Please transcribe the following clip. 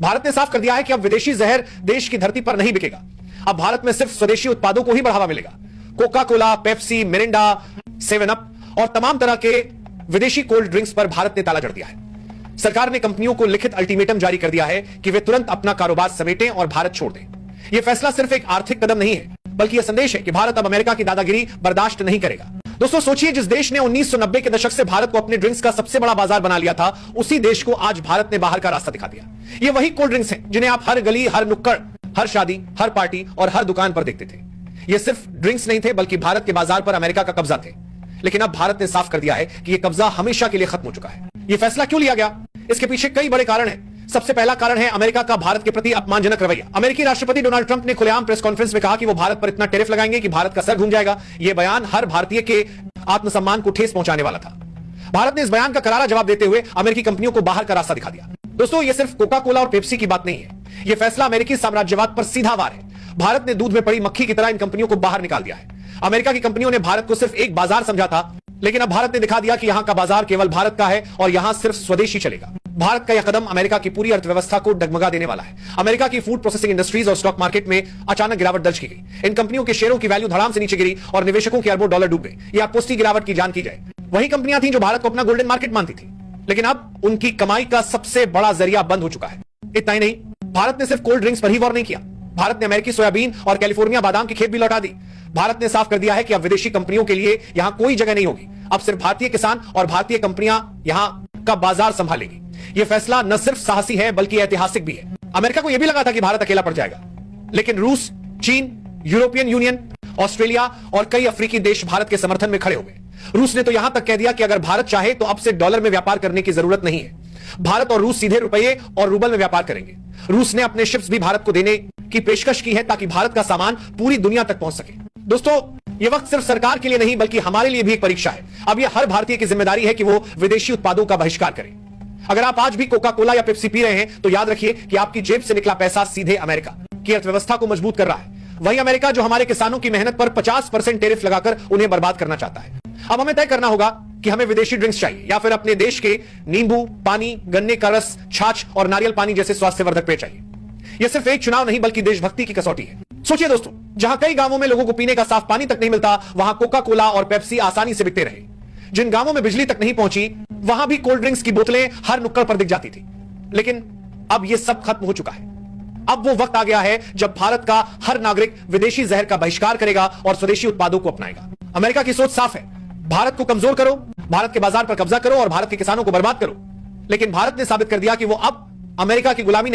भारत ने साफ कर दिया है कि अब विदेशी जहर देश की धरती पर नहीं बिकेगा। अब भारत में सिर्फ स्वदेशी उत्पादों को ही बढ़ावा मिलेगा। Coca Cola, Pepsi, Mirinda, 7 up और तमाम तरह के विदेशी कोल्ड ड्रिंक्स पर भारत ने ताला जड़ दिया है। सरकार ने कंपनियों को लिखित अल्टीमेटम जारी कर दिया है कि वे तुरंत अपना कारोबार समेटें और भारत छोड़ दें। यह फैसला सिर्फ एक आर्थिक कदम नहीं है, बल्कि यह संदेश है कि भारत अब अमेरिका की दादागिरी बर्दाश्त नहीं करेगा। दोस्तों सोचिए, जिस देश ने 1990 के दशक से भारत को अपने ड्रिंक्स का सबसे बड़ा बाजार बना लिया था, उसी देश को आज भारत ने बाहर का रास्ता दिखा दिया। ये वही कोल्ड ड्रिंक्स हैं जिन्हें आप हर गली, हर नुक्कड़, हर शादी, हर पार्टी और हर दुकान पर देखते थे। ये सिर्फ ड्रिंक्स नहीं थे, बल्कि भारत के बाजार पर अमेरिका का कब्जा थे। लेकिन अब भारत ने साफ कर दिया है कि यह कब्जा हमेशा के लिए खत्म हो चुका है। यह फैसला क्यों लिया गया? इसके पीछे कई बड़े कारण हैं। सबसे पहला कारण है अमेरिका का भारत के प्रति अपमानजनक रवैया। अमेरिकी राष्ट्रपति डोनाल्ड ट्रंप ने खुलेआम प्रेस कॉन्फ्रेंस में कहा कि वो भारत पर इतना टैरिफ लगाएंगे कि भारत का सर घूम जाएगा। यह बयान हर भारतीय के आत्मसम्मान को ठेस पहुंचाने वाला था। भारत ने इस बयान का करारा जवाब देते हुए अमेरिकी कंपनियों को बाहर का रास्ता दिखा दिया। दोस्तों ये सिर्फ कोका कोला और पेप्सी की बात नहीं है, यह फैसला अमेरिकी साम्राज्यवाद पर सीधा वार है। भारत ने दूध में पड़ी मक्खी की तरह इन कंपनियों को बाहर निकाल दिया है। अमेरिका की कंपनियों ने भारत को सिर्फ एक बाजार समझा था, लेकिन अब भारत ने दिखा दिया कि यहां का बाजार केवल भारत का है और यहां सिर्फ स्वदेशी चलेगा। भारत का यह कदम अमेरिका की पूरी अर्थव्यवस्था को डगमगा देने वाला है। अमेरिका की फूड प्रोसेसिंग इंडस्ट्रीज और स्टॉक मार्केट में अचानक गिरावट दर्ज की गई। इन कंपनियों के शेयरों की वैल्यू धड़ाम से नीचे गिरी और निवेशकों के अरबों डॉलर डूब गए। यह अपुष्टि गिरावट की जान की जाए। वही कंपनियां थीं जो भारत को अपना गोल्डन मार्केट मानती थी, लेकिन अब उनकी कमाई का सबसे बड़ा जरिया बंद हो चुका है। इतना ही नहीं, भारत ने सिर्फ कोल्ड ड्रिंक्स पर ही वॉर नहीं किया, भारत ने अमेरिकी सोयाबीन और कैलिफोर्निया बादाम की खेत भी लौटा दी। भारत ने साफ कर दिया है कि अब विदेशी कंपनियों के लिए यहां कोई जगह नहीं होगी। अब सिर्फ भारतीय किसान और भारतीय कंपनियां यहां का बाजार संभालेगी। यह फैसला न सिर्फ साहसी है, बल्कि ऐतिहासिक भी है। अमेरिका को यह भी लगा था कि भारत अकेला पड़ जाएगा, लेकिन रूस, चीन, यूरोपियन यूनियन, ऑस्ट्रेलिया और कई अफ्रीकी देश भारत के समर्थन में खड़े हो गए। रूस ने तो यहां तक कह दिया कि अगर भारत चाहे तो अब से डॉलर में व्यापार करने की जरूरत नहीं है। भारत और रूस सीधे रुपये और रूबल में व्यापार करेंगे। रूस ने अपने शिप्स भी भारत को देने की पेशकश की है ताकि भारत का सामान पूरी दुनिया तक पहुंच सके। दोस्तों यह वक्त सिर्फ सरकार के लिए नहीं, बल्कि हमारे लिए भी एक परीक्षा है। अब यह हर भारतीय की जिम्मेदारी है कि वो विदेशी उत्पादों का बहिष्कार करे। अगर आप आज भी कोका कोला या पेप्सी पी रहे हैं, तो याद रखिए कि आपकी जेब से निकला पैसा सीधे अमेरिका की अर्थव्यवस्था को मजबूत कर रहा है। वही अमेरिका जो हमारे किसानों की मेहनत पर 50% टैरिफ लगाकर उन्हें बर्बाद करना चाहता है। अब हमें तय करना होगा कि हमें विदेशी ड्रिंक्स चाहिए या फिर अपने देश के नींबू पानी, गन्ने का रस, छाछ और नारियल पानी जैसे स्वास्थ्यवर्धक पेय चाहिए। यह सिर्फ एक चुनाव नहीं, बल्कि देशभक्ति की कसौटी है। सोचिए दोस्तों, जहां कई गांवों में लोगों को पीने का साफ पानी तक नहीं मिलता, वहां कोका कोला और पेप्सी आसानी से बिकते रहे। जिन गांवों में बिजली तक नहीं पहुंची, वहां भी कोल्ड ड्रिंक्स की बोतलें हर नुक्कड़ पर दिख जाती थी। लेकिन अब यह सब खत्म हो चुका है। अब वो वक्त आ गया है जब भारत का हर नागरिक विदेशी जहर का बहिष्कार करेगा और स्वदेशी उत्पादों को अपनाएगा। अमेरिका की सोच साफ है, भारत को कमजोर करो, भारत के बाजार पर कब्जा करो और भारत के किसानों को बर्बाद करो। लेकिन भारत ने साबित कर दिया कि वो अब अमेरिका की गुलामी नहीं